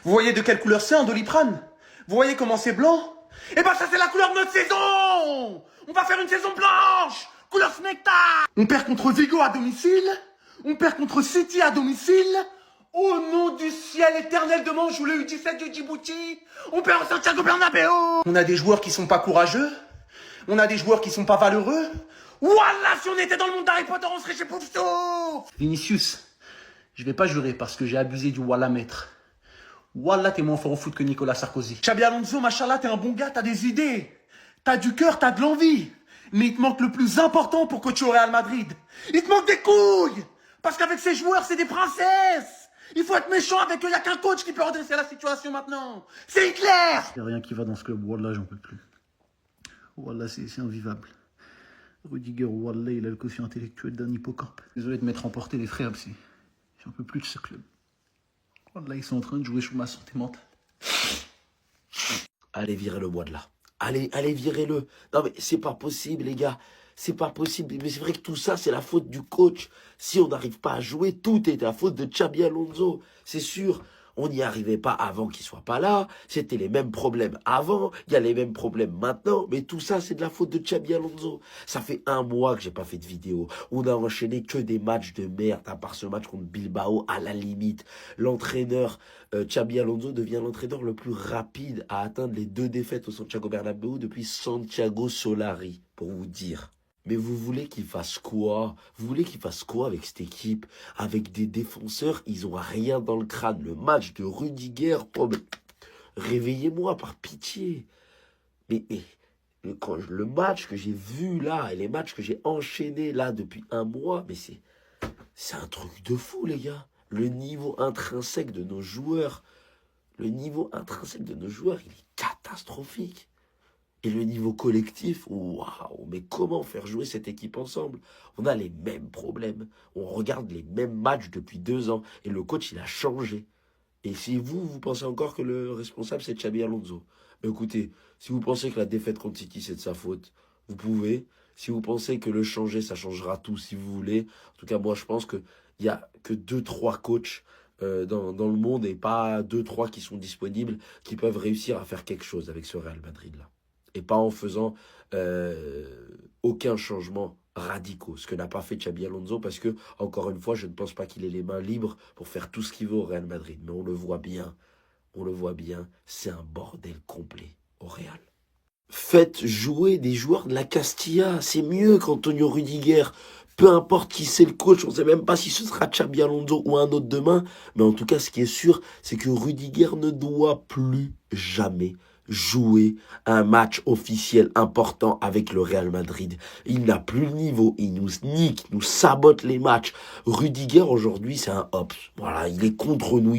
Vous voyez de quelle couleur c'est un Doliprane? Vous voyez comment c'est blanc? Eh ben ça c'est la couleur de notre saison. On va faire une saison blanche, couleur Smecta. On perd contre Vigo à domicile. On perd contre City à domicile. Au nom du ciel éternel de Manche ou le U17 de Djibouti, on perd au Santiago Bernabéu. On a des joueurs qui sont pas courageux. On a des joueurs qui sont pas valeureux. Wallah, si on était dans le monde d'Harry Potter, on serait chez Poufsou. Vinicius, je vais pas jurer parce que j'ai abusé du Wallah maître. Wallah, t'es moins fort au foot que Nicolas Sarkozy. Xabi Alonso, machallah, t'es un bon gars, t'as des idées. T'as du cœur, t'as de l'envie. Mais il te manque le plus important pour coacher au Real Madrid. Il te manque des couilles. Parce qu'avec ces joueurs, c'est des princesses. Il faut être méchant avec eux, y a qu'un coach qui peut redresser la situation maintenant. C'est Hitler. Y a rien qui va dans ce club, Wallah, j'en peux plus. Wallah, c'est invivable. Rudiger, Wallah, il a le quotient intellectuel d'un hippocampe. Désolé de m'être emporté, les frères, mais j'en peux plus de ce club. Wallah, ils sont en train de jouer sur ma santé mentale. Allez, virez-le, moi de là. Allez, virez-le. Non, mais c'est pas possible, les gars. C'est pas possible. Mais c'est vrai que tout ça, c'est la faute du coach. Si on n'arrive pas à jouer, tout est la faute de Xabi Alonso. C'est sûr. On n'y arrivait pas avant qu'il soit pas là. C'était les mêmes problèmes avant. Il y a les mêmes problèmes maintenant. Mais tout ça, c'est de la faute de Xabi Alonso. Ça fait 1 mois que j'ai pas fait de vidéo. On a enchaîné que des matchs de merde. À part ce match contre Bilbao, à la limite. L'entraîneur, Xabi Alonso, devient l'entraîneur le plus rapide à atteindre les 2 défaites au Santiago Bernabéu depuis Santiago Solari, pour vous dire. Mais vous voulez qu'il fasse quoi? Vous voulez qu'il fasse quoi avec cette équipe? Avec des défenseurs, ils ont rien dans le crâne. Le match de Rudiger, oh, mais... réveillez-moi par pitié. Mais le match que j'ai vu là, et les matchs que j'ai enchaînés là depuis 1 mois, mais c'est un truc de fou, les gars. Le niveau intrinsèque de nos joueurs, il est catastrophique. Et le niveau collectif, waouh, mais comment faire jouer cette équipe ensemble? On a les mêmes problèmes. On regarde les mêmes matchs depuis 2 ans. Et le coach, il a changé. Et si vous pensez encore que le responsable, c'est Xabi Alonso, écoutez, si vous pensez que la défaite contre City, c'est de sa faute, vous pouvez. Si vous pensez que le changer, ça changera tout, si vous voulez. En tout cas, moi, je pense qu'il n'y a que 2-3 coachs dans le monde et pas 2-3 qui sont disponibles, qui peuvent réussir à faire quelque chose avec ce Real Madrid-là. Et pas en faisant aucun changement radicaux, ce que n'a pas fait Xabi Alonso, parce que, encore une fois, je ne pense pas qu'il ait les mains libres pour faire tout ce qu'il veut au Real Madrid. Mais on le voit bien, c'est un bordel complet au Real. Faites jouer des joueurs de la Castilla, c'est mieux qu'Antonio Rudiger. Peu importe qui c'est le coach, on ne sait même pas si ce sera Xabi Alonso ou un autre demain, mais en tout cas, ce qui est sûr, c'est que Rudiger ne doit plus jamais jouer un match officiel important avec le Real Madrid. Il n'a plus le niveau, il nous nique, nous sabote les matchs. Rudiger aujourd'hui c'est un hops. Voilà, il est contre nous,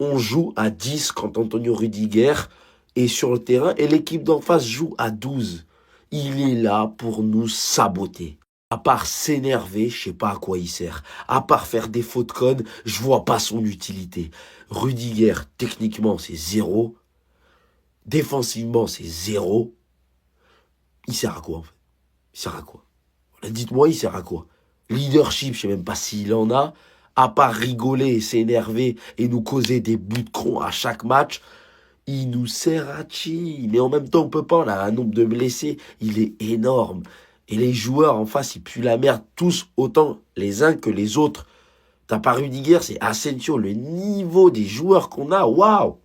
on joue à 10 quand Antonio Rudiger est sur le terrain et l'équipe d'en face joue à 12. Il est là pour nous saboter. À part s'énerver, je sais pas à quoi il sert. À part faire des fautes connes, je vois pas son utilité. Rudiger, techniquement, c'est 0. Défensivement, c'est 0. Il sert à quoi, en fait? Il sert à quoi? Dites-moi, il sert à quoi? Leadership, je sais même pas s'il en a. À part rigoler et s'énerver et nous causer des bouts de cron à chaque match, il nous sert à chi. Mais en même temps, on peut pas. On a un nombre de blessés, il est énorme. Et les joueurs en face, ils puent la merde tous autant les uns que les autres. T'as pas Rudiger, c'est Asensio. Le niveau des joueurs qu'on a, waouh.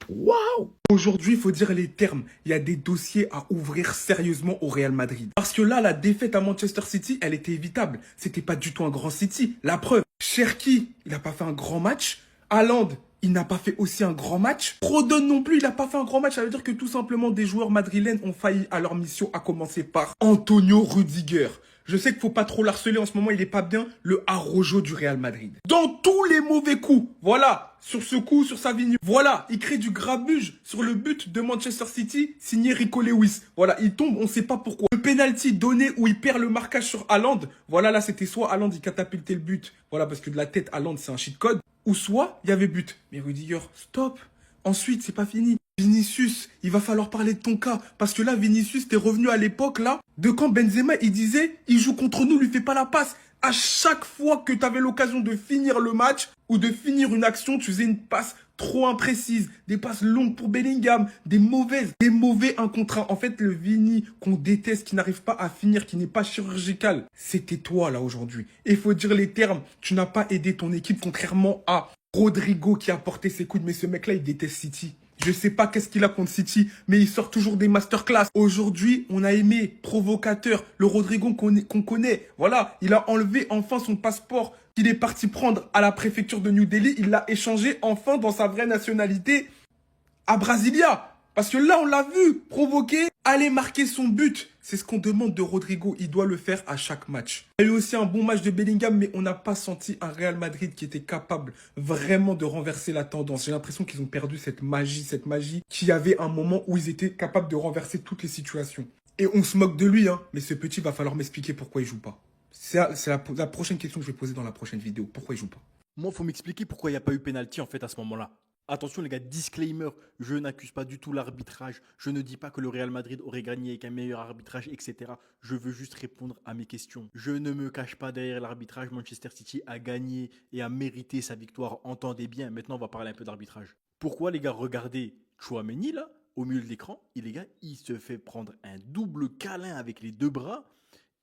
Aujourd'hui, il faut dire les termes. Il y a des dossiers à ouvrir sérieusement au Real Madrid. Parce que là, la défaite à Manchester City, elle était évitable. C'était pas du tout un grand City. La preuve, Cherki, il n'a pas fait un grand match. Haaland, il n'a pas fait aussi un grand match. Rodon non plus, il n'a pas fait un grand match. Ça veut dire que tout simplement, des joueurs madrilènes ont failli à leur mission, à commencer par Antonio Rudiger. Je sais qu'il faut pas trop l'harceler en ce moment, il est pas bien, le Arrojo du Real Madrid. Dans tous les mauvais coups, voilà, sur ce coup, sur Savigny, voilà, il crée du grabuge sur le but de Manchester City, signé Rico Lewis. Voilà, il tombe, on sait pas pourquoi. Le penalty donné où il perd le marquage sur Haaland, voilà, là, c'était soit Haaland, il catapultait le but, voilà, parce que de la tête, Haaland, c'est un cheat code, ou soit, il y avait but. Mais Rudiger, stop. Ensuite, c'est pas fini. Vinicius, il va falloir parler de ton cas. Parce que là, Vinicius, t'es revenu à l'époque, là, de quand Benzema, il disait, il joue contre nous, lui fait pas la passe. À chaque fois que tu avais l'occasion de finir le match ou de finir une action, tu faisais une passe trop imprécise, des passes longues pour Bellingham, des mauvais 1 contre 1. En fait, le Vini qu'on déteste, qui n'arrive pas à finir, qui n'est pas chirurgical, c'était toi là aujourd'hui. Et il faut dire les termes, tu n'as pas aidé ton équipe contrairement à Rodrigo qui a porté ses coudes. Mais ce mec-là, il déteste City. Je sais pas qu'est-ce qu'il a contre City, mais il sort toujours des masterclass. Aujourd'hui, on a aimé, provocateur, le Rodrigo qu'on connaît. Voilà, il a enlevé enfin son passeport qu'il est parti prendre à la préfecture de New Delhi. Il l'a échangé enfin dans sa vraie nationalité à Brasilia. Parce que là, on l'a vu provoquer, aller marquer son but. C'est ce qu'on demande de Rodrigo. Il doit le faire à chaque match. Il y a eu aussi un bon match de Bellingham, mais on n'a pas senti un Real Madrid qui était capable vraiment de renverser la tendance. J'ai l'impression qu'ils ont perdu cette magie qui avait un moment où ils étaient capables de renverser toutes les situations. Et on se moque de lui, hein. Mais ce petit, va falloir m'expliquer pourquoi il joue pas. C'est la prochaine question que je vais poser dans la prochaine vidéo. Pourquoi il joue pas? Moi, faut m'expliquer pourquoi il n'y a pas eu pénalty en fait à ce moment-là. Attention les gars, disclaimer, je n'accuse pas du tout l'arbitrage, je ne dis pas que le Real Madrid aurait gagné avec un meilleur arbitrage, etc. Je veux juste répondre à mes questions. Je ne me cache pas derrière l'arbitrage, Manchester City a gagné et a mérité sa victoire, entendez bien. Maintenant on va parler un peu d'arbitrage. Pourquoi les gars, regardez Tchouaméni là, au milieu de l'écran, et les gars, il se fait prendre un double câlin avec les 2 bras,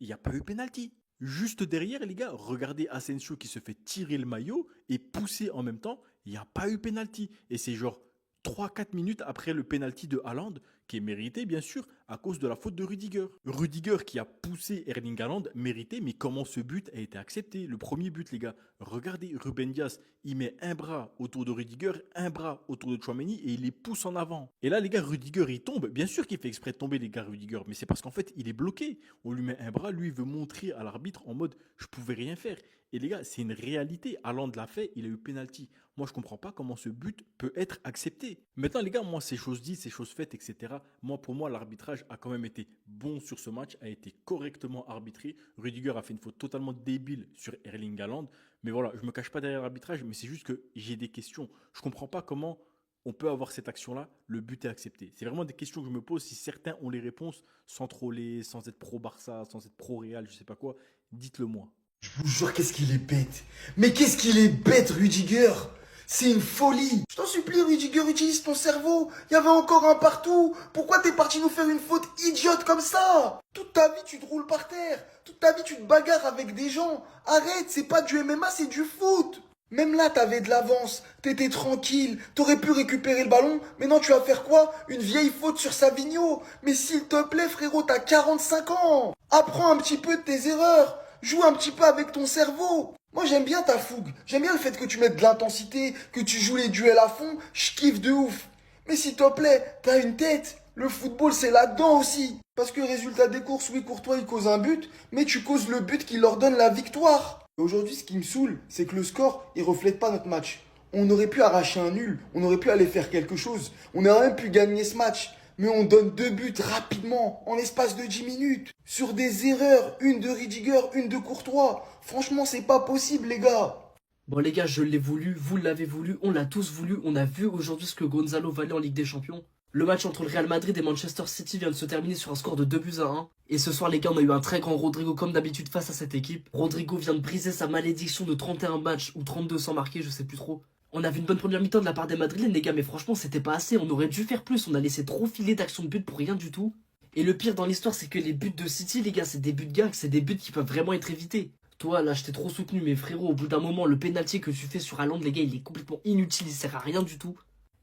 il n'y a pas eu pénalty. Juste derrière, les gars, regardez Asensio qui se fait tirer le maillot et pousser en même temps. Il n'y a pas eu pénalty. Et c'est genre 3-4 minutes après le pénalty de Haaland, qui est mérité bien sûr à cause de la faute de Rudiger. Rudiger qui a poussé Erling Haaland, mérité, mais comment ce but a été accepté? Le premier but les gars, regardez Ruben Dias, il met un bras autour de Rudiger, un bras autour de Tchouaméni et il les pousse en avant. Et là les gars, Rudiger il tombe, bien sûr qu'il fait exprès de tomber les gars Rudiger, mais c'est parce qu'en fait il est bloqué. On lui met un bras, lui il veut montrer à l'arbitre en mode je pouvais rien faire. Et les gars, c'est une réalité. Haaland l'a fait, il a eu penalty. Moi, je comprends pas comment ce but peut être accepté. Maintenant, les gars, moi, c'est chose dites, c'est chose faites, etc. Moi, pour moi, l'arbitrage a quand même été bon sur ce match, a été correctement arbitré. Rudiger a fait une faute totalement débile sur Erling Haaland. Mais voilà, je me cache pas derrière l'arbitrage, mais c'est juste que j'ai des questions. Je comprends pas comment on peut avoir cette action-là, le but est accepté. C'est vraiment des questions que je me pose. Si certains ont les réponses, sans troller, sans être pro-Barça, sans être pro-Real, je sais pas quoi, dites-le moi. Je vous jure, qu'est-ce qu'il est bête. Mais qu'est-ce qu'il est bête, Rudiger. C'est une folie. Je t'en supplie, Rudiger, utilise ton cerveau. Il y avait encore un partout. Pourquoi t'es parti nous faire une faute idiote comme ça? Toute ta vie, tu te roules par terre. Toute ta vie, tu te bagarres avec des gens. Arrête, c'est pas du MMA, c'est du foot. Même là, t'avais de l'avance. T'étais tranquille. T'aurais pu récupérer le ballon. Mais non, tu vas faire quoi? Une vieille faute sur Savigno. Mais s'il te plaît, frérot, t'as 45 ans. Apprends un petit peu de tes erreurs. Joue un petit peu avec ton cerveau. Moi, j'aime bien ta fougue. J'aime bien le fait que tu mettes de l'intensité, que tu joues les duels à fond. Je kiffe de ouf. Mais s'il te plaît, t'as une tête. Le football, c'est là-dedans aussi. Parce que résultat des courses, oui, Courtois, il cause un but, mais tu causes le but qui leur donne la victoire. Aujourd'hui, ce qui me saoule, c'est que le score, il reflète pas notre match. On aurait pu arracher un nul. On aurait pu aller faire quelque chose. On aurait même pu gagner ce match. Mais on donne 2 buts rapidement, en l'espace de 10 minutes. Sur des erreurs, une de Rudiger, une de Courtois. Franchement, c'est pas possible, les gars. Bon les gars, je l'ai voulu, vous l'avez voulu, on l'a tous voulu. On a vu aujourd'hui ce que Gonzalo valait en Ligue des Champions. Le match entre le Real Madrid et Manchester City vient de se terminer sur un score de 2-1. Et ce soir les gars, on a eu un très grand Rodrigo comme d'habitude face à cette équipe. Rodrigo vient de briser sa malédiction de 31 matchs ou 32 sans marquer, je sais plus trop. On a vu une bonne première mi-temps de la part des Madrilènes les gars, mais franchement c'était pas assez, on aurait dû faire plus, on a laissé trop filer d'actions de but pour rien du tout. Et le pire dans l'histoire c'est que les buts de City les gars, c'est des buts gags, c'est des buts qui peuvent vraiment être évités. Toi là je t'ai trop soutenu mais frérot, au bout d'un moment le pénalty que tu fais sur Haaland les gars il est complètement inutile, il sert à rien du tout.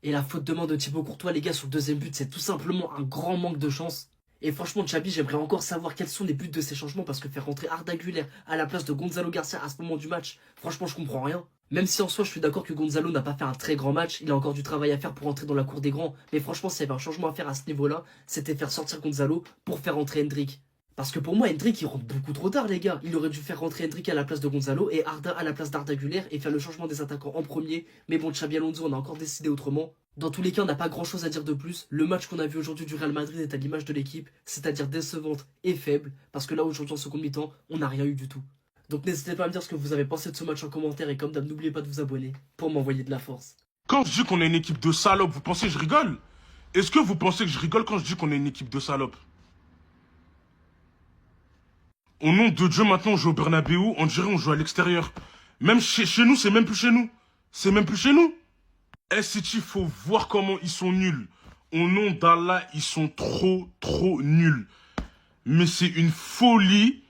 Et la faute de main de Thibaut Courtois les gars sur le deuxième but c'est tout simplement un grand manque de chance. Et franchement Xabi, j'aimerais encore savoir quels sont les buts de ces changements parce que faire rentrer Arda Güler à la place de Gonzalo Garcia à ce moment du match, franchement je comprends rien. Même si en soi je suis d'accord que Gonzalo n'a pas fait un très grand match, il a encore du travail à faire pour entrer dans la cour des grands, mais franchement s'il y avait un changement à faire à ce niveau-là, c'était faire sortir Gonzalo pour faire rentrer Hendrick. Parce que pour moi Hendrick il rentre beaucoup trop tard les gars, il aurait dû faire rentrer Hendrick à la place de Gonzalo et Arda à la place d'Arda Güler et faire le changement des attaquants en premier, mais bon Xabi Alonso on a encore décidé autrement. Dans tous les cas on n'a pas grand chose à dire de plus, le match qu'on a vu aujourd'hui du Real Madrid est à l'image de l'équipe, c'est-à-dire décevante et faible, parce que là aujourd'hui en seconde mi-temps on n'a rien eu du tout. Donc n'hésitez pas à me dire ce que vous avez pensé de ce match en commentaire et comme d'hab n'oubliez pas de vous abonner pour m'envoyer de la force. Quand je dis qu'on est une équipe de salopes, vous pensez que je rigole? Est-ce que vous pensez que je rigole quand je dis qu'on est une équipe de salopes? Au nom de Dieu, maintenant, on joue au Bernabeu, on dirait on joue à l'extérieur. Même chez nous, c'est même plus chez nous. C'est même plus chez nous. City, faut voir comment ils sont nuls. Au nom d'Allah, ils sont trop nuls. Mais c'est une folie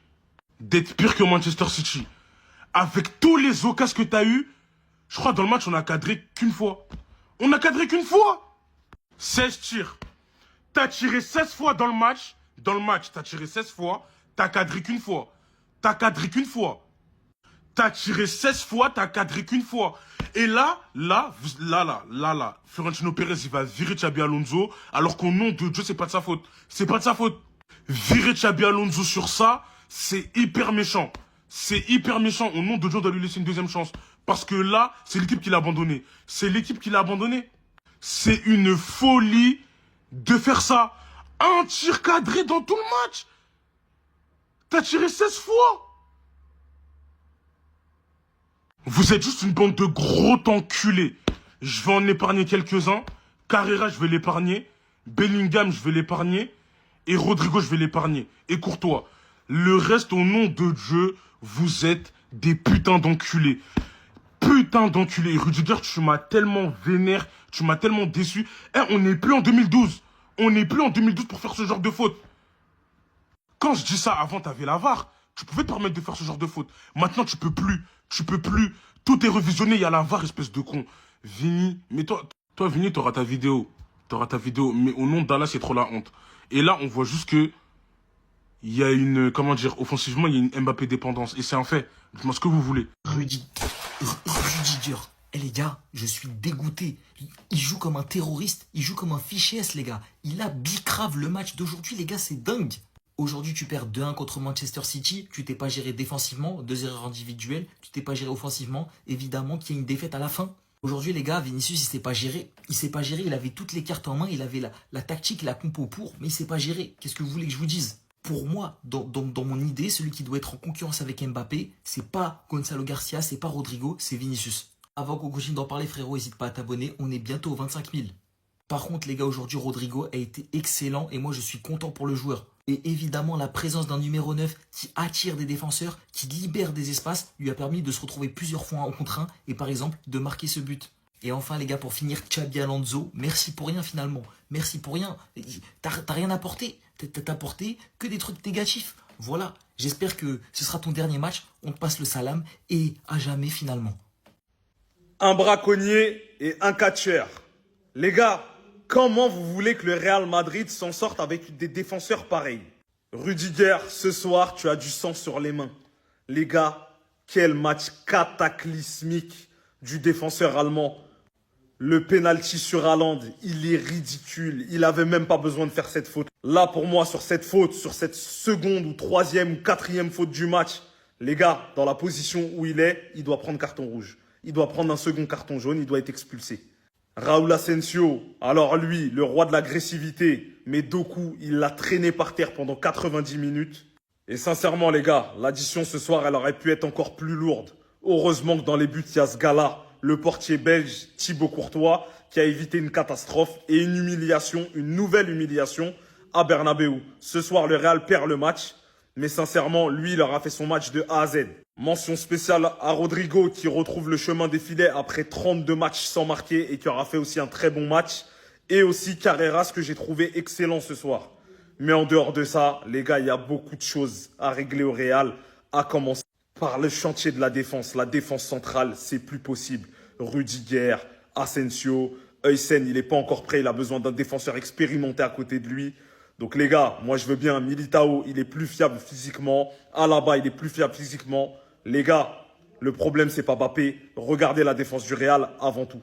d'être pire que Manchester City. Avec tous les occasions que t'as eu, je crois dans le match, on a cadré qu'une fois. On a cadré qu'une fois. 16 tirs. T'as tiré 16 fois dans le match. Dans le match, t'as tiré 16 fois. T'as cadré qu'une fois. T'as cadré qu'une fois. T'as tiré 16 fois, t'as cadré qu'une fois. Et là, Florentino Pérez, il va virer Xabi Alonso, alors qu'au nom de Dieu, c'est pas de sa faute. C'est pas de sa faute. Virer Xabi Alonso sur ça, c'est hyper méchant. C'est hyper méchant. Au nom de Dieu, on doit lui laisser une deuxième chance. Parce que là, c'est l'équipe qui l'a abandonné. C'est l'équipe qui l'a abandonné. C'est une folie de faire ça. Un tir cadré dans tout le match. T'as tiré 16 fois. Vous êtes juste une bande de gros enculés. Je vais en épargner quelques-uns. Carrera, je vais l'épargner. Bellingham, je vais l'épargner. Et Rodrigo, je vais l'épargner. Et Courtois. Le reste, au nom de Dieu, vous êtes des putains d'enculés. Putain d'enculés. Rudiger, tu m'as tellement vénère. Tu m'as tellement déçu. On n'est plus en 2012. On n'est plus en 2012 pour faire ce genre de faute. Quand je dis ça, avant, t'avais la VAR. Tu pouvais te permettre de faire ce genre de faute. Maintenant, tu peux plus. Tu peux plus. Tout est revisionné, il y a la VAR, espèce de con. Vini, mais toi Vini, t'auras ta vidéo. T'auras ta vidéo. Mais au nom d'Allah, c'est trop la honte. Et là, on voit juste que il y a une, comment dire, offensivement, il y a une Mbappé dépendance. Et c'est un fait. Dites-moi ce que vous voulez. Rudiger. Les gars, je suis dégoûté. Il joue comme un terroriste. Il joue comme un fichier S, les gars. Il a bicrave le match d'aujourd'hui, les gars, c'est dingue. Aujourd'hui, tu perds 2-1 contre Manchester City. Tu t'es pas géré défensivement, 2 erreurs individuelles. Tu t'es pas géré offensivement. Évidemment qu'il y a une défaite à la fin. Aujourd'hui, les gars, Vinicius, il s'est pas géré. Il avait toutes les cartes en main. Il avait la tactique, la compo pour, mais il s'est pas géré. Qu'est-ce que vous voulez que je vous dise? Pour moi, dans mon idée, celui qui doit être en concurrence avec Mbappé, c'est pas Gonzalo Garcia, c'est pas Rodrigo, c'est Vinicius. Avant qu'on continue d'en parler, frérot, n'hésite pas à t'abonner. On est bientôt aux 25 000. Par contre, les gars, aujourd'hui, Rodrigo a été excellent et moi, je suis content pour le joueur. Et évidemment, la présence d'un numéro 9 qui attire des défenseurs, qui libère des espaces, lui a permis de se retrouver plusieurs fois en contre 1 et par exemple, de marquer ce but. Et enfin, les gars, pour finir, Xabi Alonso, merci pour rien finalement. Merci pour rien. T'as rien apporté. T'as apporté que des trucs négatifs. Voilà, j'espère que ce sera ton dernier match. On te passe le salam et à jamais finalement. Un braconnier et un catcheur. Les gars, comment vous voulez que le Real Madrid s'en sorte avec des défenseurs pareils? Rudiger, ce soir, tu as du sang sur les mains. Les gars, quel match cataclysmique du défenseur allemand. Le penalty sur Haaland, il est ridicule. Il avait même pas besoin de faire cette faute. Là, pour moi, sur cette faute, sur cette seconde ou troisième ou quatrième faute du match, les gars, dans la position où il est, il doit prendre carton rouge. Il doit prendre un second carton jaune, il doit être expulsé. Raúl Asensio, alors lui, le roi de l'agressivité, mais Doku, il l'a traîné par terre pendant 90 minutes. Et sincèrement, les gars, l'addition ce soir, elle aurait pu être encore plus lourde. Heureusement que dans les buts, il y a ce gars-là, le portier belge Thibaut Courtois, qui a évité une catastrophe et une humiliation, une nouvelle humiliation à Bernabeu. Ce soir, le Real perd le match, mais sincèrement, lui, il aura fait son match de A à Z. Mention spéciale à Rodrigo qui retrouve le chemin des filets après 32 matchs sans marquer et qui aura fait aussi un très bon match. Et aussi Carreras que j'ai trouvé excellent ce soir. Mais en dehors de ça, les gars, il y a beaucoup de choses à régler au Real, à commencer par le chantier de la défense. La défense centrale, c'est plus possible. Rudiger, Asensio, Huysen, il n'est pas encore prêt. Il a besoin d'un défenseur expérimenté à côté de lui. Donc les gars, moi je veux bien. Militao, il est plus fiable physiquement. Alaba, il est plus fiable physiquement. Les gars, le problème, c'est pas Mbappé. Regardez la défense du Real avant tout.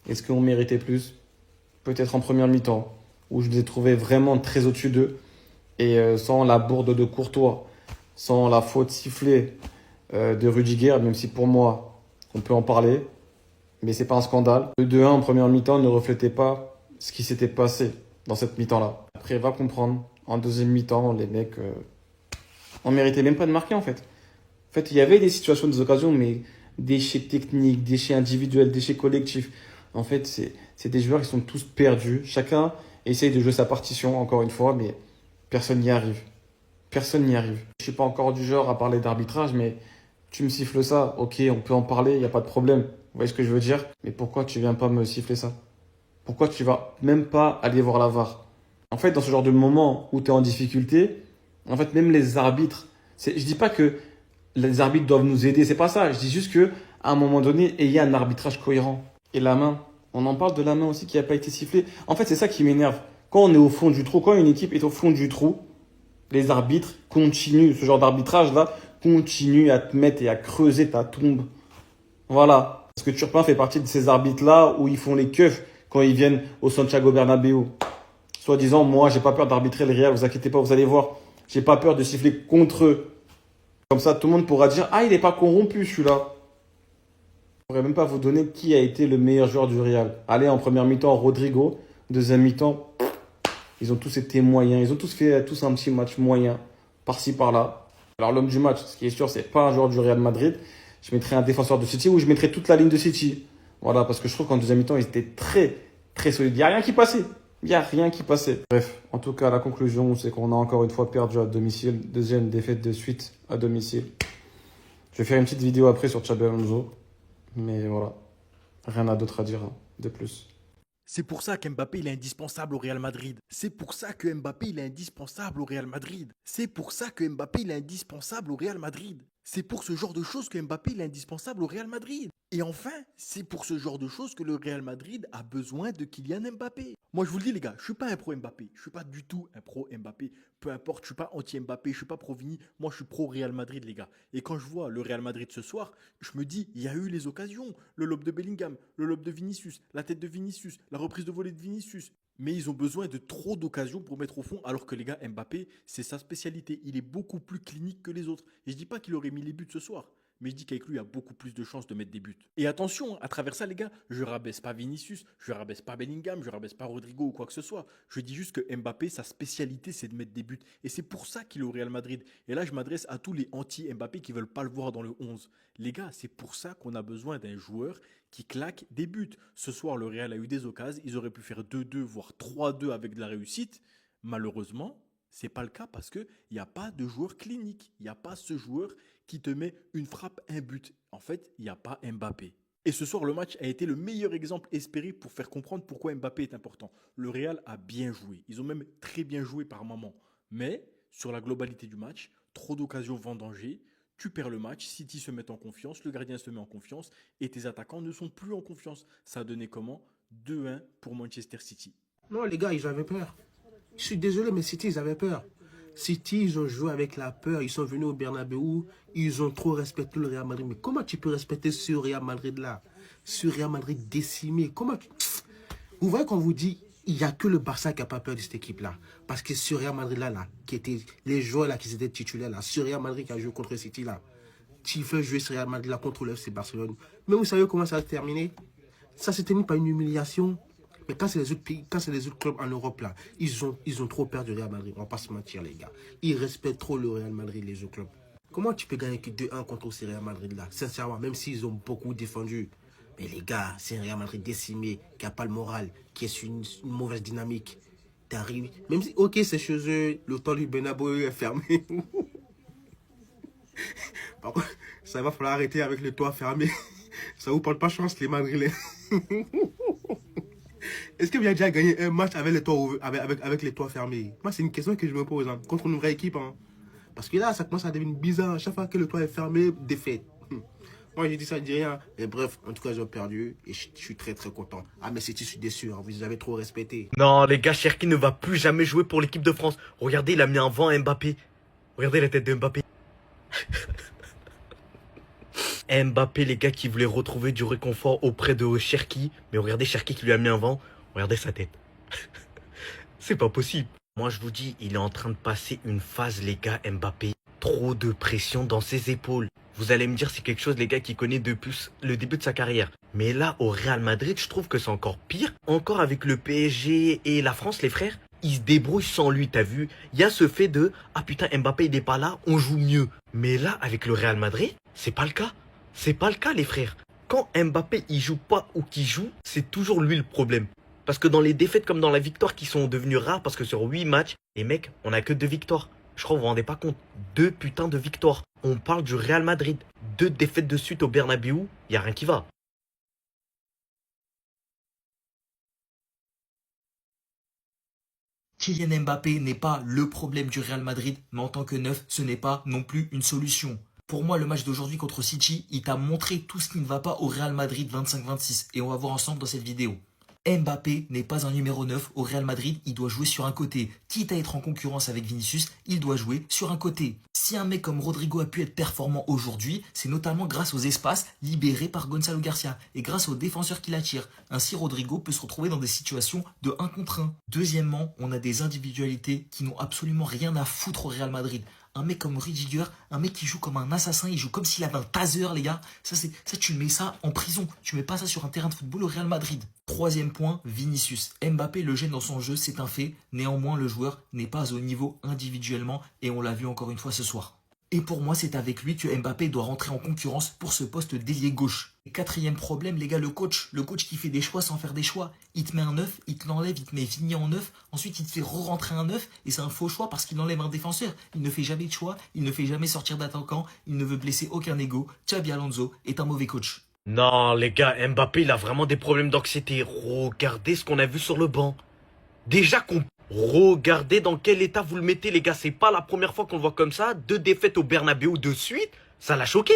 Est-ce qu'on méritait plus? Peut-être en première mi-temps, où je les ai trouvés vraiment très au-dessus d'eux. Et sans la bourde de Courtois, sans la faute sifflée de Rudiger, même si pour moi, on peut en parler, mais c'est pas un scandale. Le 2-1 en première mi-temps ne reflétait pas ce qui s'était passé dans cette mi-temps-là. Après, va comprendre, en deuxième mi-temps, les mecs, on méritait même pas de marquer en fait. En fait, il y avait des situations, des occasions, mais déchets techniques, déchets individuels, déchets collectifs. En fait, c'est des joueurs qui sont tous perdus. Chacun essaye de jouer sa partition, encore une fois, mais personne n'y arrive. Personne n'y arrive. Je suis pas encore du genre à parler d'arbitrage, mais tu me siffles ça, ok, on peut en parler, il n'y a pas de problème. Vous voyez ce que je veux dire? Mais pourquoi tu viens pas me siffler ça? Pourquoi tu vas même pas aller voir la VAR? En fait, dans ce genre de moment où tu es en difficulté, en fait, même les arbitres, je dis pas que les arbitres doivent nous aider, c'est pas ça. Je dis juste que à un moment donné, il y a un arbitrage cohérent. Et la main, on en parle de la main aussi qui n'a pas été sifflée. En fait, c'est ça qui m'énerve. Quand on est au fond du trou, quand une équipe est au fond du trou, les arbitres continuent, ce genre d'arbitrage-là, continue à te mettre et à creuser ta tombe. Voilà. Parce que Turpin fait partie de ces arbitres-là où ils font les keufs quand ils viennent au Santiago Bernabéu. Soit disant, moi, j'ai pas peur d'arbitrer le Real, vous inquiétez pas, vous allez voir. J'ai pas peur de siffler contre eux. Comme ça, tout le monde pourra dire, ah, il n'est pas corrompu, celui-là. Je pourrais même pas vous donner qui a été le meilleur joueur du Real. Allez, en première mi-temps, Rodrigo. Deuxième mi-temps, ils ont tous été moyens. Ils ont tous fait un petit match moyen, par-ci, par-là. Alors, l'homme du match, ce qui est sûr, c'est pas un joueur du Real Madrid. Je mettrais un défenseur de City ou je mettrais toute la ligne de City. Voilà, parce que je trouve qu'en deuxième mi-temps, ils étaient très, très solides. Il n'y a rien qui passait. Il n'y a rien qui passait. Bref, en tout cas, la conclusion, c'est qu'on a encore une fois perdu à domicile. Deuxième défaite de suite à domicile. Je vais faire une petite vidéo après sur Xabi Alonso. Mais voilà, rien d'autre à dire de plus. C'est pour ça qu'Mbappé il est indispensable au Real Madrid. C'est pour ça que Mbappé il est indispensable au Real Madrid. C'est pour ça que Mbappé il est indispensable au Real Madrid. C'est pour ce genre de choses que Mbappé il est indispensable au Real Madrid. Et enfin, c'est pour ce genre de choses que le Real Madrid a besoin de Kylian Mbappé. Moi je vous le dis les gars, je suis pas un pro Mbappé. Je suis pas du tout un pro Mbappé. Peu importe, je suis pas anti-Mbappé, je suis pas pro Vini. Moi je suis pro Real Madrid les gars. Et quand je vois le Real Madrid ce soir, je me dis, il y a eu les occasions. Le lob de Bellingham, le lob de Vinicius, la tête de Vinicius, la reprise de volée de Vinicius. Mais ils ont besoin de trop d'occasions pour mettre au fond, alors que les gars, Mbappé, c'est sa spécialité. Il est beaucoup plus clinique que les autres. Et je dis pas qu'il aurait mis les buts ce soir, mais je dis qu'avec lui, il y a beaucoup plus de chances de mettre des buts. Et attention, à travers ça, les gars, je rabaisse pas Vinicius, je rabaisse pas Bellingham, je rabaisse pas Rodrigo ou quoi que ce soit. Je dis juste que Mbappé, sa spécialité, c'est de mettre des buts. Et c'est pour ça qu'il est au Real Madrid. Et là, je m'adresse à tous les anti-Mbappé qui veulent pas le voir dans le 11. Les gars, c'est pour ça qu'on a besoin d'un joueur qui claque des buts. Ce soir, le Real a eu des occasions. Ils auraient pu faire 2-2, voire 3-2 avec de la réussite. Malheureusement, c'est pas le cas parce qu'il n'y a pas de joueur clinique. Il n'y a pas ce joueur qui te met une frappe, un but. En fait, il n'y a pas Mbappé. Et ce soir, le match a été le meilleur exemple espéré pour faire comprendre pourquoi Mbappé est important. Le Real a bien joué. Ils ont même très bien joué par moments. Mais, sur la globalité du match, trop d'occasions vendangées. Tu perds le match, City se met en confiance, le gardien se met en confiance et tes attaquants ne sont plus en confiance. Ça a donné comment? 2-1 pour Manchester City. Non, les gars, ils avaient peur. Je suis désolé, mais City, ils avaient peur. City, ils ont joué avec la peur. Ils sont venus au Bernabéu. Ils ont trop respecté le Real Madrid. Mais comment tu peux respecter ce Real Madrid-là? Ce Real Madrid décimé. Comment tu... Vous voyez qu'on vous dit, il n'y a que le Barça qui n'a pas peur de cette équipe-là. Parce que ce Real Madrid-là, qui étaient les joueurs là, qui étaient titulaires, là, ce Real Madrid qui a joué contre City, là, tu fais jouer ce Real Madrid-là contre le FC Barcelone. Mais vous savez comment ça a terminé? Ça s'est terminé par une humiliation. Mais quand c'est les autres pays, quand c'est les autres clubs en Europe, là, ils ont trop peur du Real Madrid. On va pas se mentir, les gars. Ils respectent trop le Real Madrid, les autres clubs. Comment tu peux gagner que 2-1 contre ce Real Madrid-là? Sincèrement, même s'ils ont beaucoup défendu. Mais les gars, c'est un Real Madrid décimé, qui n'a pas le moral, qui est sur une mauvaise dynamique. T'arrives, même si, ok, c'est chez eux, le temps du Bernabéu est fermé. Par contre, ça va falloir arrêter avec le toit fermé. Ça vous porte pas chance, les Madrilènes. Est-ce que vous avez déjà gagné un match avec les toits, avec les toits fermés? Moi, c'est une question que je me pose, hein, contre une vraie équipe. Hein. Parce que là, ça commence à devenir bizarre. Chaque fois que le toit est fermé, défaite. Moi, j'ai dit ça, je dis rien. Mais bref, en tout cas, ils ont perdu. Et je suis très, très content. Ah, mais City, je suis déçu. Hein, vous les avez trop respectés. Non, les gars, Cherki ne va plus jamais jouer pour l'équipe de France. Regardez, il a mis un vent à Mbappé. Regardez la tête de Mbappé. Mbappé, les gars, qui voulait retrouver du réconfort auprès de Cherki. Mais regardez Cherki qui lui a mis un vent. Regardez sa tête. C'est pas possible. Moi, je vous dis, il est en train de passer une phase, les gars, Mbappé. Trop de pression dans ses épaules. Vous allez me dire, c'est quelque chose, les gars, qui connaît depuis le début de sa carrière. Mais là, au Real Madrid, je trouve que c'est encore pire. Encore avec le PSG et la France, les frères. Ils se débrouillent sans lui, t'as vu? Il y a ce fait de « Ah putain, Mbappé, il n'est pas là, on joue mieux. » Mais là, avec le Real Madrid, c'est pas le cas. C'est pas le cas, les frères. Quand Mbappé, il joue pas ou qu'il joue, c'est toujours lui le problème. Parce que dans les défaites comme dans la victoire qui sont devenues rares, parce que sur 8 matchs, les mecs, on a que 2 victoires. Je crois que vous vous rendez pas compte. 2 putains de victoires. On parle du Real Madrid. 2 défaites de suite au Bernabéu. Y a rien qui va. Kylian Mbappé n'est pas le problème du Real Madrid, mais en tant que neuf, ce n'est pas non plus une solution. Pour moi, le match d'aujourd'hui contre City, il t'a montré tout ce qui ne va pas au Real Madrid 25-26. Et on va voir ensemble dans cette vidéo. Mbappé n'est pas un numéro 9 au Real Madrid, il doit jouer sur un côté. Quitte à être en concurrence avec Vinicius, il doit jouer sur un côté. Si un mec comme Rodrigo a pu être performant aujourd'hui, c'est notamment grâce aux espaces libérés par Gonzalo Garcia et grâce aux défenseurs qui l'attirent. Ainsi, Rodrigo peut se retrouver dans des situations de 1 contre 1. Deuxièmement, on a des individualités qui n'ont absolument rien à foutre au Real Madrid. Un mec comme Rudiger, un mec qui joue comme un assassin, il joue comme s'il avait un taser, les gars. Ça, tu mets ça en prison. Tu mets pas ça sur un terrain de football au Real Madrid. Troisième point, Vinicius. Mbappé le gêne dans son jeu, c'est un fait. Néanmoins, le joueur n'est pas au niveau individuellement et on l'a vu encore une fois ce soir. Et pour moi, c'est avec lui que Mbappé doit rentrer en concurrence pour ce poste d'ailier gauche. Et quatrième problème, les gars, le coach. Le coach qui fait des choix sans faire des choix. Il te met un 9, il te l'enlève, il te met Vigny en 9. Ensuite, il te fait re-rentrer un 9. Et c'est un faux choix parce qu'il enlève un défenseur. Il ne fait jamais de choix, il ne fait jamais sortir d'attaquant. Il ne veut blesser aucun ego. Xabi Alonso est un mauvais coach. Non, les gars, Mbappé, il a vraiment des problèmes d'anxiété. Regardez ce qu'on a vu sur le banc. Déjà qu'on... Regardez dans quel état vous le mettez, les gars. C'est pas la première fois qu'on le voit comme ça. 2 défaites au Bernabéu de suite. Ça l'a choqué.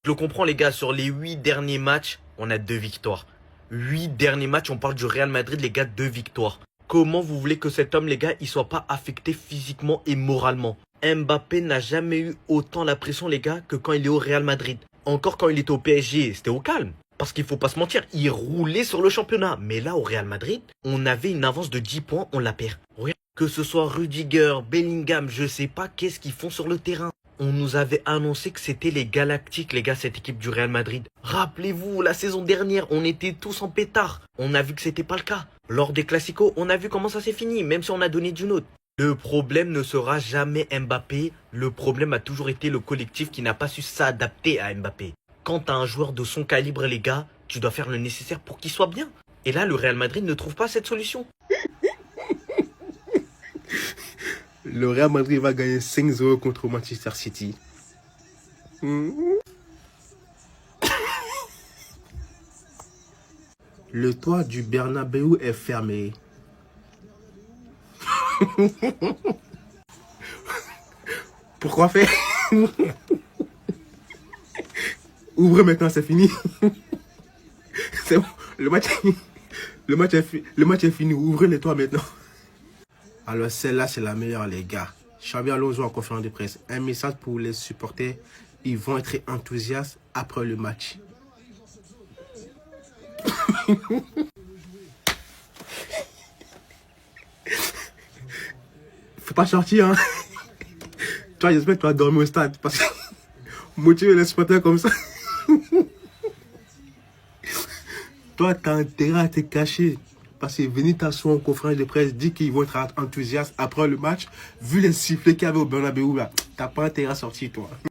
Je le comprends, les gars. Sur les 8 derniers matchs, on a 2 victoires. 8 derniers matchs, on parle du Real Madrid, les gars, 2 victoires. Comment vous voulez que cet homme, les gars, il soit pas affecté physiquement et moralement? Mbappé n'a jamais eu autant la pression, les gars, que quand il est au Real Madrid. Encore quand il était au PSG, c'était au calme. Parce qu'il faut pas se mentir, il roulait sur le championnat. Mais là, au Real Madrid, on avait une avance de 10 points, on la perd. Regarde, que ce soit Rudiger, Bellingham, je sais pas qu'est-ce qu'ils font sur le terrain. On nous avait annoncé que c'était les Galactiques, les gars, cette équipe du Real Madrid. Rappelez-vous, la saison dernière, on était tous en pétard. On a vu que c'était pas le cas. Lors des Classicos, on a vu comment ça s'est fini, même si on a donné du nôtre. Le problème ne sera jamais Mbappé. Le problème a toujours été le collectif qui n'a pas su s'adapter à Mbappé. Quand t'as un joueur de son calibre, les gars, tu dois faire le nécessaire pour qu'il soit bien. Et là, le Real Madrid ne trouve pas cette solution. Le Real Madrid va gagner 5-0 contre Manchester City. Le toit du Bernabéu est fermé. Pourquoi faire? Ouvrez maintenant, c'est fini. C'est bon, le match est fini. Ouvrez les toits maintenant. Alors celle-là, c'est la meilleure, les gars. Xabi Alonso en conférence de presse. Un message pour les supporters. Ils vont être enthousiastes après le match. Faut pas sortir, hein. Toi, j'espère que tu vas dormir au stade. Parce que motiver les supporters comme ça. Toi, t'as intérêt à te cacher. Parce que Vinicius en conférence de presse dit qu'ils vont être enthousiastes après le match. Vu les sifflets qu'il y avait au Bernabéu, là, t'as pas intérêt à sortir, toi.